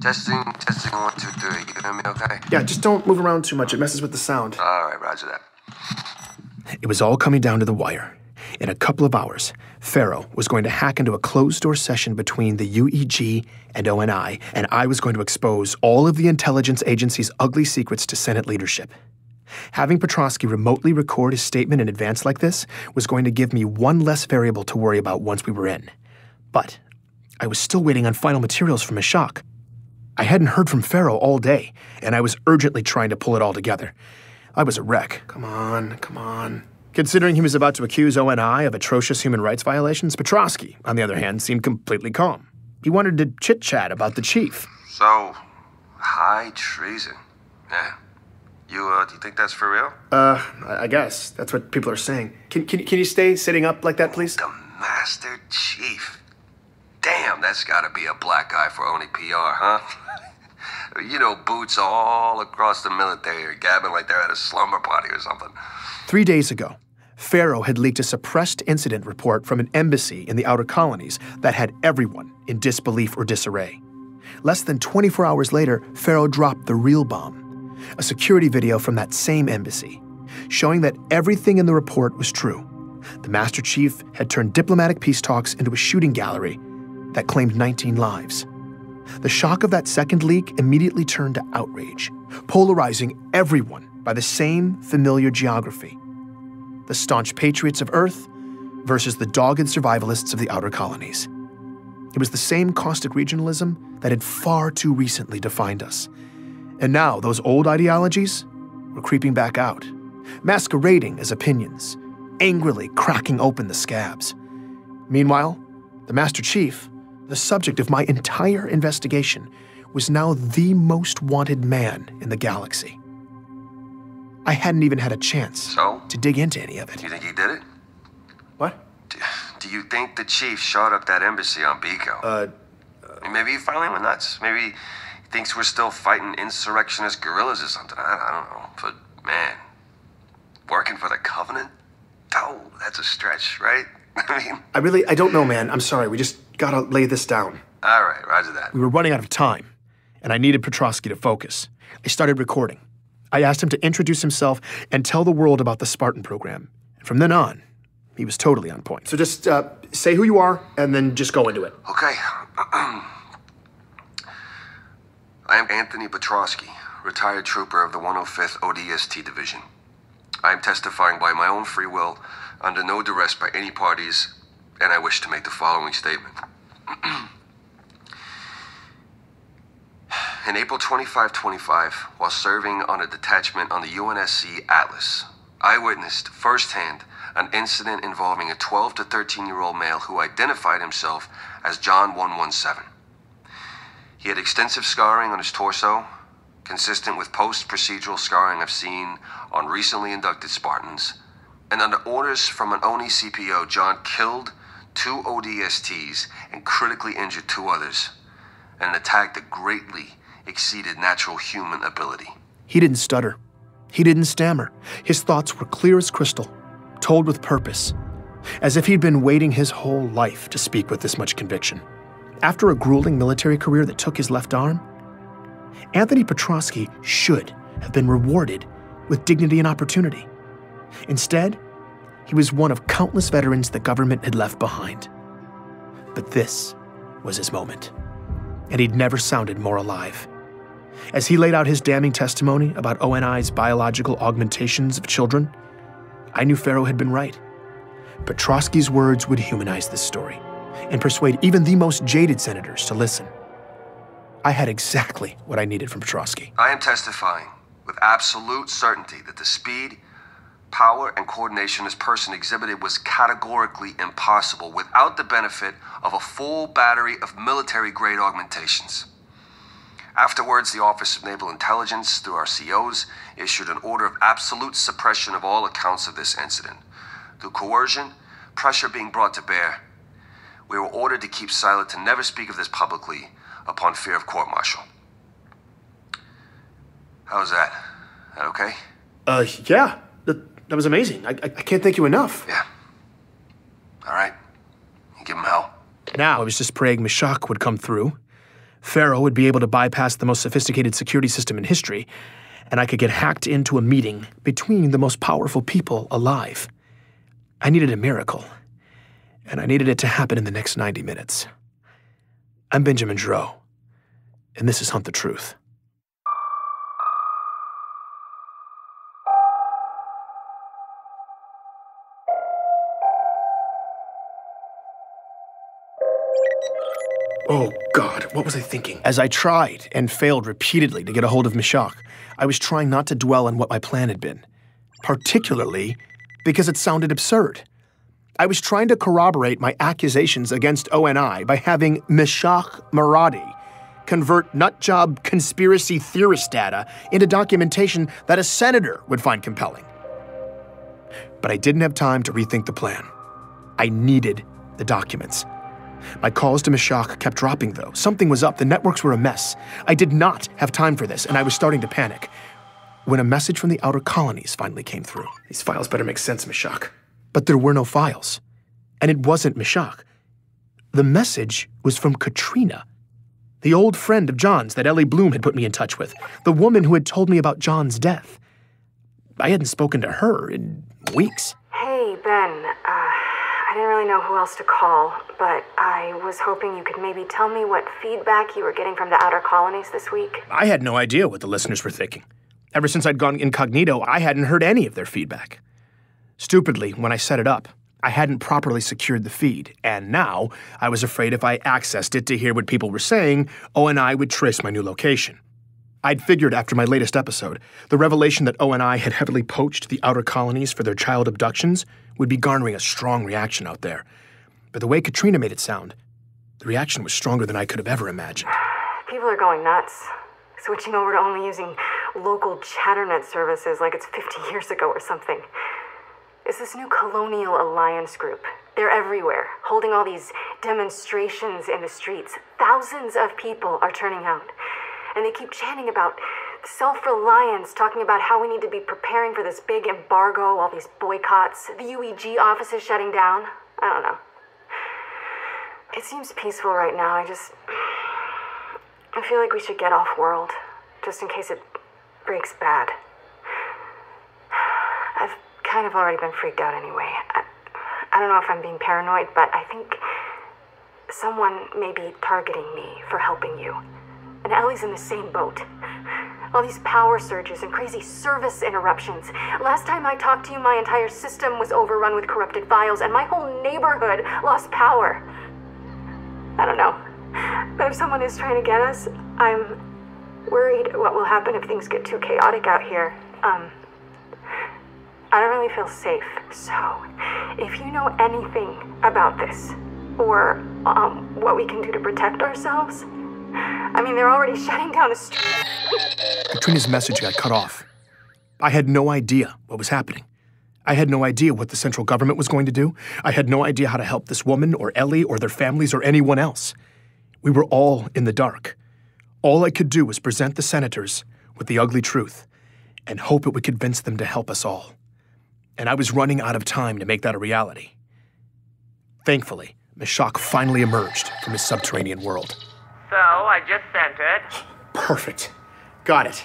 Testing, 1, 2, 3. You hear me okay? Yeah, just don't move around too much. It messes with the sound. All right, roger that. It was all coming down to the wire. In a couple of hours, Pharaoh was going to hack into a closed-door session between the UEG and ONI, and I was going to expose all of the intelligence agency's ugly secrets to Senate leadership. Having Petrosky remotely record his statement in advance like this was going to give me one less variable to worry about once we were in. But I was still waiting on final materials from Meshach. I hadn't heard from Pharaoh all day, and I was urgently trying to pull it all together. I was a wreck. Come on. Considering he was about to accuse ONI of atrocious human rights violations, Petrosky, on the other hand, seemed completely calm. He wanted to chit-chat about the chief. So, high treason. Yeah. Do you think that's for real? I guess. That's what people are saying. Can you stay sitting up like that, please? The Master Chief. Damn, that's gotta be a black guy for only PR, huh? You know, boots all across the military are gabbing like they're at a slumber party or something. 3 days ago, Pharaoh had leaked a suppressed incident report from an embassy in the outer colonies that had everyone in disbelief or disarray. Less than 24 hours later, Pharaoh dropped the real bomb, a security video from that same embassy, showing that everything in the report was true. The Master Chief had turned diplomatic peace talks into a shooting gallery that claimed 19 lives. The shock of that second leak immediately turned to outrage, polarizing everyone by the same familiar geography: the staunch patriots of Earth versus the dogged survivalists of the outer colonies. It was the same caustic regionalism that had far too recently defined us. And now those old ideologies were creeping back out, masquerading as opinions, angrily cracking open the scabs. Meanwhile, the Master Chief, the subject of my entire investigation, was now the most wanted man in the galaxy. I hadn't even had a chance to dig into any of it. You think he did it? What? Do you think the chief shot up that embassy on Biko? Maybe he finally went nuts. Maybe he thinks we're still fighting insurrectionist guerrillas or something. I don't know. But, man, working for the Covenant? Oh, that's a stretch, right? I don't know, man. I'm sorry. We just gotta lay this down. All right, roger that. We were running out of time, and I needed Petrosky to focus. I started recording. I asked him to introduce himself and tell the world about the Spartan program. And from then on, he was totally on point. So just say who you are, and then just go into it. Okay. I am Anthony Petrosky, retired trooper of the 105th ODST Division. I am testifying by my own free will, under no duress by any parties, and I wish to make the following statement. In April 2525, while serving on a detachment on the UNSC Atlas, I witnessed firsthand an incident involving a 12 to 13-year-old male who identified himself as John 117. He had extensive scarring on his torso, consistent with post-procedural scarring I've seen on recently inducted Spartans, and under orders from an ONI CPO, John killed 2 ODSTs and critically injured 2 others, in an attack that greatly exceeded natural human ability. He didn't stutter. He didn't stammer. His thoughts were clear as crystal, told with purpose, as if he'd been waiting his whole life to speak with this much conviction. After a grueling military career that took his left arm, Anthony Petrosky should have been rewarded with dignity and opportunity. Instead, he was one of countless veterans the government had left behind. But this was his moment, and he'd never sounded more alive. As he laid out his damning testimony about ONI's biological augmentations of children, I knew Pharaoh had been right. Petrosky's words would humanize this story and persuade even the most jaded senators to listen. I had exactly what I needed from Petrosky. I am testifying with absolute certainty that the speed, power, and coordination this person exhibited was categorically impossible without the benefit of a full battery of military-grade augmentations. Afterwards, the Office of Naval Intelligence, through our COs, issued an order of absolute suppression of all accounts of this incident. Through coercion, pressure being brought to bear, we were ordered to keep silent, to never speak of this publicly upon fear of court-martial. How's that? That okay? Yeah. That was amazing. I can't thank you enough. Yeah. All right. You give him hell. Now I was just praying Meshach would come through, Pharaoh would be able to bypass the most sophisticated security system in history, and I could get hacked into a meeting between the most powerful people alive. I needed a miracle, and I needed it to happen in the next 90 minutes. I'm Benjamin Dro, and this is Hunt the Truth. Oh, God, what was I thinking? As I tried and failed repeatedly to get a hold of Meshach, I was trying not to dwell on what my plan had been, particularly because it sounded absurd. I was trying to corroborate my accusations against ONI by having Meshach Maradi convert nutjob conspiracy theorist data into documentation that a senator would find compelling. But I didn't have time to rethink the plan. I needed the documents. My calls to Meshach kept dropping, though. Something was up. The networks were a mess. I did not have time for this, and I was starting to panic when a message from the outer colonies finally came through. These files better make sense, Meshach. But there were no files, and it wasn't Meshach. The message was from Katrina, the old friend of John's that Ellie Bloom had put me in touch with, the woman who had told me about John's death. I hadn't spoken to her in weeks. Hey, Ben. I didn't really know who else to call, but I was hoping you could maybe tell me what feedback you were getting from the outer colonies this week. I had no idea what the listeners were thinking. Ever since I'd gone incognito, I hadn't heard any of their feedback. Stupidly, when I set it up, I hadn't properly secured the feed, and now I was afraid if I accessed it to hear what people were saying, ONI would trace my new location. I'd figured after my latest episode, the revelation that ONI had heavily poached the outer colonies for their child abductions would be garnering a strong reaction out there. But the way Katrina made it sound, the reaction was stronger than I could have ever imagined. People are going nuts, switching over to only using local chatternet services like it's 50 years ago or something. It's this new Colonial Alliance group. They're everywhere, holding all these demonstrations in the streets. Thousands of people are turning out. And they keep chanting about self-reliance, talking about how we need to be preparing for this big embargo, all these boycotts, the UEG offices shutting down. I don't know. It seems peaceful right now. I feel like we should get off-world, just in case it breaks bad. I've kind of already been freaked out anyway. I don't know if I'm being paranoid, but I think someone may be targeting me for helping you. And Ellie's in the same boat. All these power surges and crazy service interruptions. Last time I talked to you, my entire system was overrun with corrupted files, and my whole neighborhood lost power. I don't know. But if someone is trying to get us, I'm worried what will happen if things get too chaotic out here. I don't really feel safe. So, if you know anything about this, or what we can do to protect ourselves, I mean, they're already shutting down the street. Katrina's message got cut off. I had no idea what was happening. I had no idea what the central government was going to do. I had no idea how to help this woman or Ellie or their families or anyone else. We were all in the dark. All I could do was present the senators with the ugly truth and hope it would convince them to help us all. And I was running out of time to make that a reality. Thankfully, Meshach finally emerged from his subterranean world. So, I just sent it. Perfect. Got it.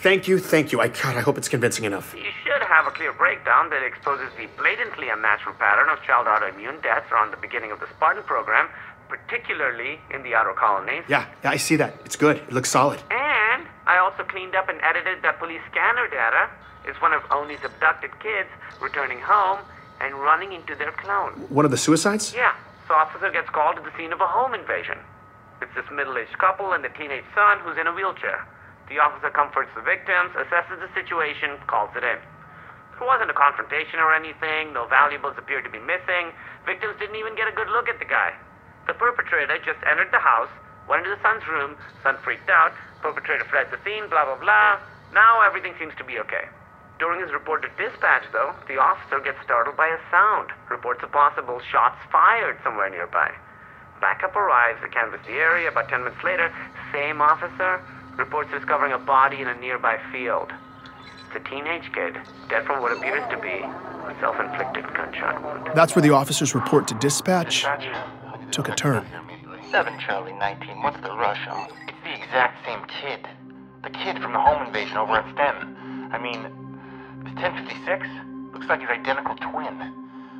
Thank you. I hope it's convincing enough. You should have a clear breakdown that exposes the blatantly unnatural pattern of child autoimmune deaths around the beginning of the Spartan program, particularly in the outer colonies. Yeah, I see that. It's good. It looks solid. And I also cleaned up and edited that police scanner data. It's one of Oni's abducted kids returning home and running into their clone. One of the suicides? Yeah, so officer gets called to the scene of a home invasion. It's this middle-aged couple and the teenage son who's in a wheelchair. The officer comforts the victims, assesses the situation, calls it in. There wasn't a confrontation or anything, no valuables appeared to be missing, victims didn't even get a good look at the guy. The perpetrator just entered the house, went into the son's room, son freaked out, perpetrator fled the scene, blah blah blah. Now everything seems to be okay. During his report to dispatch, though, the officer gets startled by a sound, reports of possible shots fired somewhere nearby. Backup arrives to canvass the area. About 10 minutes later, same officer reports discovering a body in a nearby field. It's a teenage kid, dead from what appears to be a self-inflicted gunshot wound. That's where the officer's report to dispatch took a turn. 7 Charlie 19, what's the rush on? It's the exact same kid. The kid from the home invasion over at STEM. I mean, is 1056? Looks like his identical twin.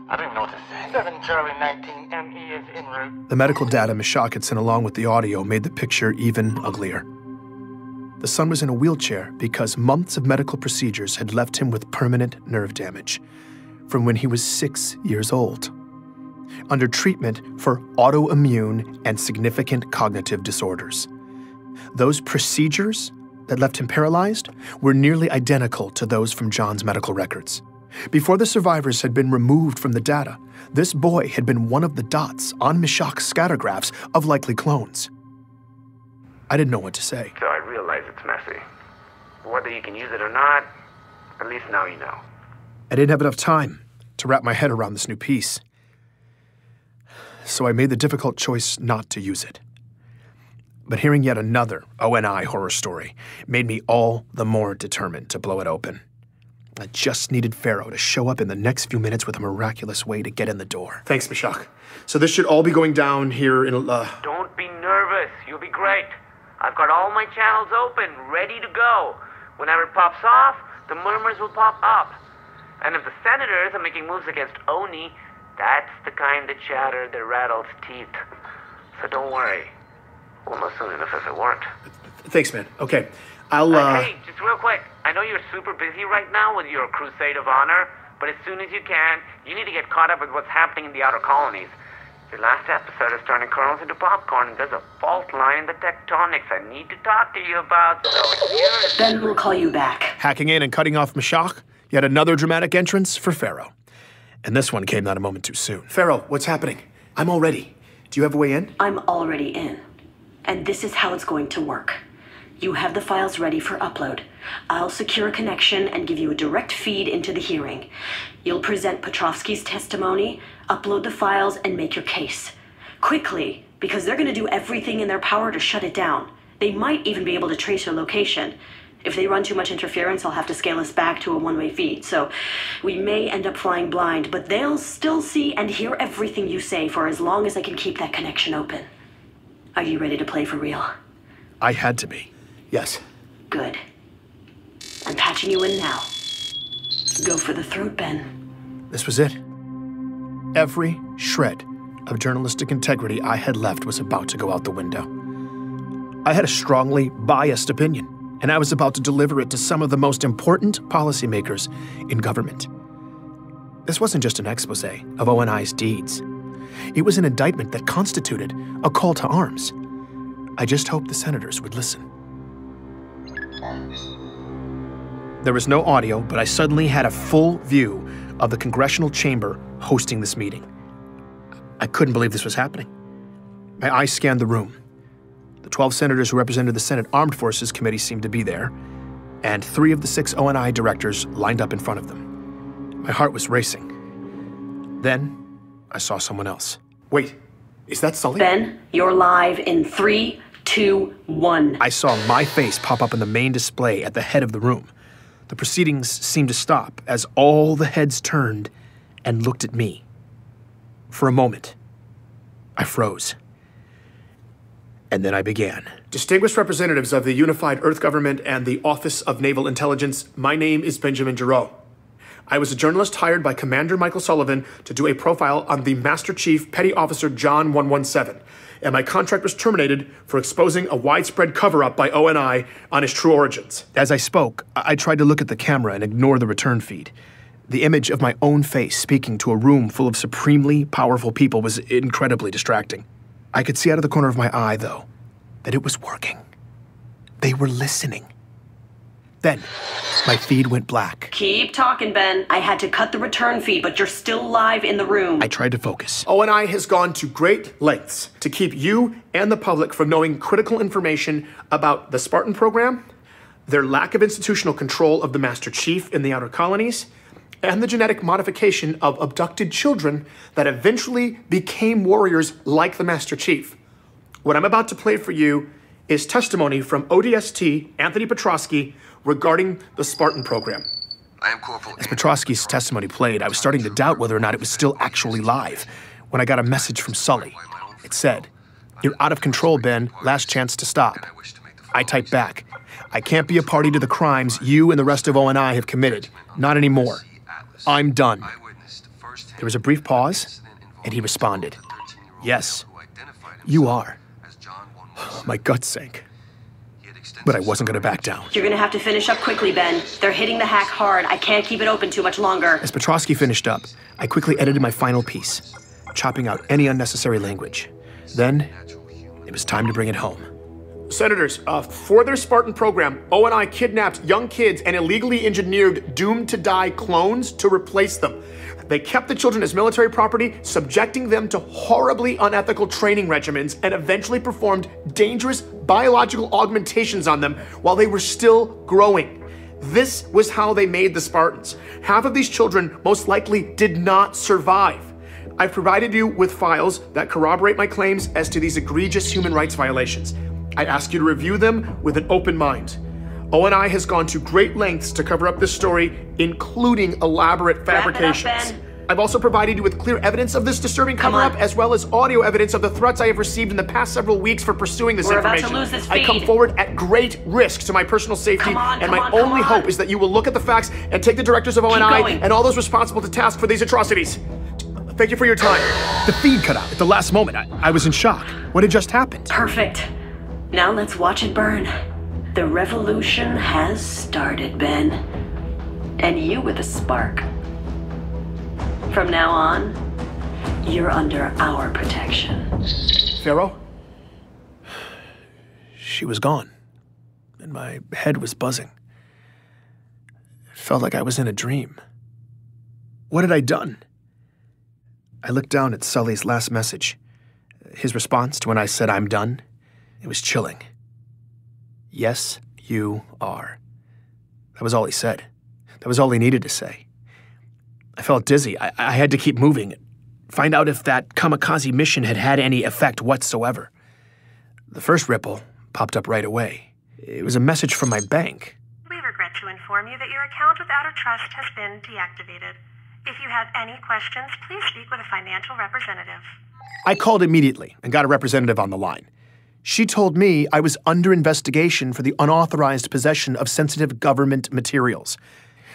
I don't even know what to say. 7 Charlie 19, ME is en route. The medical data Meshach had sent along with the audio made the picture even uglier. The son was in a wheelchair because months of medical procedures had left him with permanent nerve damage from when he was 6 years old, under treatment for autoimmune and significant cognitive disorders. Those procedures that left him paralyzed were nearly identical to those from John's medical records. Before the survivors had been removed from the data, this boy had been one of the dots on Meshach's scattergraphs of likely clones. I didn't know what to say. So I realize it's messy. Whether you can use it or not, at least now you know. I didn't have enough time to wrap my head around this new piece, so I made the difficult choice not to use it. But hearing yet another ONI horror story made me all the more determined to blow it open. I just needed Pharaoh to show up in the next few minutes with a miraculous way to get in the door. Thanks, Meshach. So this should all be going down here in Don't be nervous. You'll be great. I've got all my channels open, ready to go. Whenever it pops off, the murmurs will pop up. And if the senators are making moves against Oni, that's the kind of chatter that rattles teeth. So don't worry. We'll know soon enough if it weren't. Thanks, man. Okay, I'll, Hey, just real quick. I know you're super busy right now with your crusade of honor, but as soon as you can, you need to get caught up with what's happening in the outer colonies. Your last episode is turning kernels into popcorn, and there's a fault line in the tectonics I need to talk to you about, so here's... Ben will call you back. Hacking in and cutting off Meshach, yet another dramatic entrance for Pharaoh. And this one came not a moment too soon. Pharaoh, what's happening? I'm all ready. Do you have a way in? I'm already in. And this is how it's going to work. You have the files ready for upload. I'll secure a connection and give you a direct feed into the hearing. You'll present Petrovsky's testimony, upload the files, and make your case. Quickly, because they're going to do everything in their power to shut it down. They might even be able to trace your location. If they run too much interference, I'll have to scale us back to a one-way feed. So we may end up flying blind, but they'll still see and hear everything you say for as long as I can keep that connection open. Are you ready to play for real? I had to be. Yes. Good. I'm patching you in now. Go for the throat, Ben. This was it. Every shred of journalistic integrity I had left was about to go out the window. I had a strongly biased opinion, and I was about to deliver it to some of the most important policymakers in government. This wasn't just an expose of ONI's deeds. It was an indictment that constituted a call to arms. I just hoped the senators would listen. There was no audio, but I suddenly had a full view of the congressional chamber hosting this meeting. I couldn't believe this was happening. My eyes scanned the room. The 12 senators who represented the Senate Armed Forces Committee seemed to be there, and 3 of the 6 ONI directors lined up in front of them. My heart was racing. Then, I saw someone else. Wait, is that Sully? Ben, you're live in 3, 2, 1. I saw my face pop up in the main display at the head of the room. The proceedings seemed to stop as all the heads turned and looked at me. For a moment, I froze. And then I began. Distinguished representatives of the Unified Earth Government and the Office of Naval Intelligence, my name is Benjamin Giroux. I was a journalist hired by Commander Michael Sullivan to do a profile on the Master Chief Petty Officer John 117, and my contract was terminated for exposing a widespread cover-up by ONI on his true origins. As I spoke, I tried to look at the camera and ignore the return feed. The image of my own face speaking to a room full of supremely powerful people was incredibly distracting. I could see out of the corner of my eye, though, that it was working. They were listening. Then, my feed went black. Keep talking, Ben. I had to cut the return feed, but you're still live in the room. I tried to focus. ONI has gone to great lengths to keep you and the public from knowing critical information about the Spartan program, their lack of institutional control of the Master Chief in the outer colonies, and the genetic modification of abducted children that eventually became warriors like the Master Chief. What I'm about to play for you is testimony from ODST Anthony Petrovsky regarding the Spartan program. I am Corporal. As Petrovsky's testimony played, I was starting to doubt whether or not it was still actually live when I got a message from Sully. It said, "You're out of control, Ben. Last chance to stop." I type back, "I can't be a party to the crimes you and the rest of O&I have committed. Not anymore. I'm done." There was a brief pause, and he responded, "Yes, you are." My guts sank. But I wasn't going to back down. You're going to have to finish up quickly, Ben. They're hitting the hack hard. I can't keep it open too much longer. As Petrovsky finished up, I quickly edited my final piece, chopping out any unnecessary language. Then, it was time to bring it home. Senators, for their Spartan program, O&I kidnapped young kids and illegally engineered doomed-to-die clones to replace them. They kept the children as military property, subjecting them to horribly unethical training regimens, and eventually performed dangerous biological augmentations on them while they were still growing. This was how they made the Spartans. Half of these children most likely did not survive. I've provided you with files that corroborate my claims as to these egregious human rights violations. I ask you to review them with an open mind. O&I has gone to great lengths to cover up this story, including elaborate fabrications. Wrap it up, Ben. I've also provided you with clear evidence of this disturbing cover-up, as well as audio evidence of the threats I have received in the past several weeks for pursuing this information. We're about to lose this I come feed. forward at great risk to my personal safety, and my only hope is that you will look at the facts and take the directors of O&I and all those responsible to task for these atrocities. Thank you for your time. The feed cut out at the last moment. I was in shock. What had just happened? Perfect. Now let's watch it burn. The revolution has started, Ben. And you with a spark. From now on, you're under our protection. Pharaoh? She was gone, and my head was buzzing. It felt like I was in a dream. What had I done? I looked down at Sully's last message. His response to when I said I'm done, it was chilling. "Yes, you are." That was all he said. That was all he needed to say. I felt dizzy. I had to keep moving, find out if that kamikaze mission had had any effect whatsoever. The first ripple popped up right away. It was a message from my bank. "We regret to inform you that your account without a trust has been deactivated. If you have any questions, please speak with a financial representative." I called immediately and got a representative on the line. She told me I was under investigation for the unauthorized possession of sensitive government materials.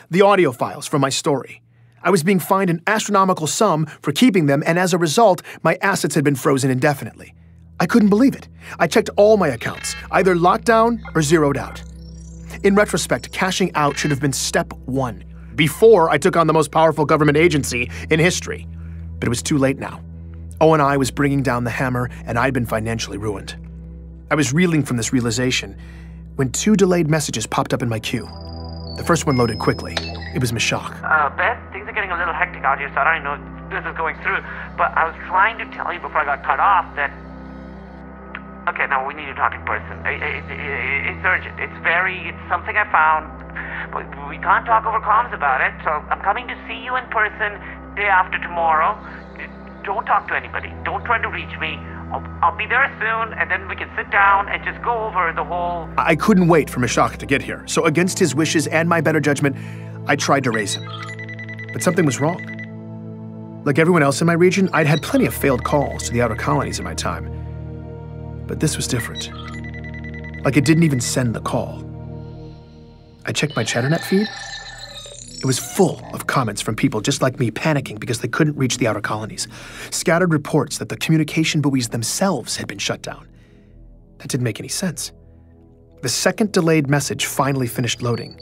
The audio files from my story. I was being fined an astronomical sum for keeping them, and as a result, my assets had been frozen indefinitely. I couldn't believe it. I checked all my accounts, either locked down or zeroed out. In retrospect, cashing out should have been step one, before I took on the most powerful government agency in history. But it was too late now. O&I was bringing down the hammer, and I'd been financially ruined. I was reeling from this realization when 2 delayed messages popped up in my queue. The first one loaded quickly. It was Mashak. Beth, things are getting a little hectic out here, so I don't even know if this is going through. But I was trying to tell you before I got cut off that... Okay, now we need to talk in person. It's urgent. It's something I found. But we can't talk over comms about it, so I'm coming to see you in person day after tomorrow. Don't talk to anybody. Don't try to reach me. I'll be there soon, and then we can sit down and just go over the whole... I couldn't wait for Mashak to get here, so against his wishes and my better judgment, I tried to raise him. But something was wrong. Like everyone else in my region, I'd had plenty of failed calls to the outer colonies in my time. But this was different. Like it didn't even send the call. I checked my ChatterNet feed. It was full of comments from people just like me panicking because they couldn't reach the outer colonies. Scattered reports that the communication buoys themselves had been shut down. That didn't make any sense. The second delayed message finally finished loading.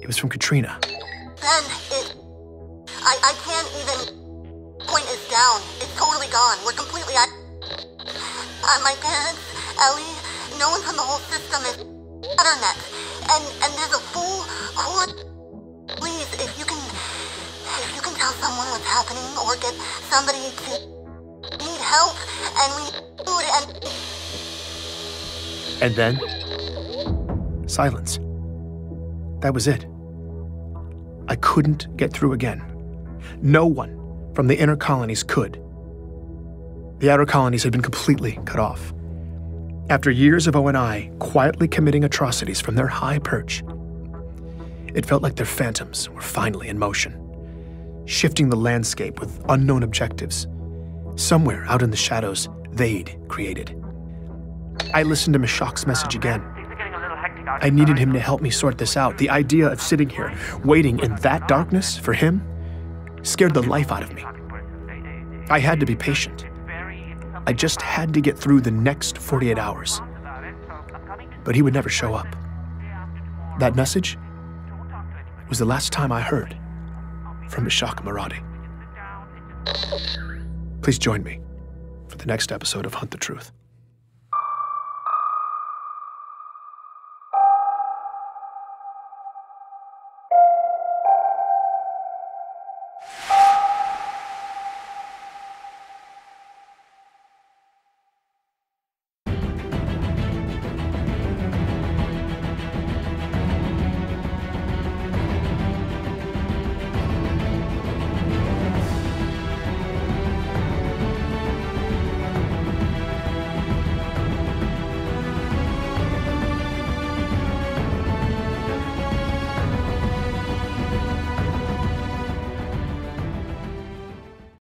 It was from Katrina. Ben, I can't even point this down. It's totally gone. We're completely at... my parents, Ellie, no one from the whole system is internet. And there's a full core... Please, if you can tell someone what's happening or get somebody to need help and we need food And then, silence. That was it. I couldn't get through again. No one from the inner colonies could. The outer colonies had been completely cut off. After years of O&I quietly committing atrocities from their high perch, it felt like their phantoms were finally in motion, shifting the landscape with unknown objectives. Somewhere out in the shadows, they'd created. I listened to Meshach's message again. I needed him to help me sort this out. The idea of sitting here, waiting in that darkness for him, scared the life out of me. I had to be patient. I just had to get through the next 48 hours. But he would never show up. That message was the last time I heard from Meshach Maradi. Please join me for the next episode of Hunt the Truth.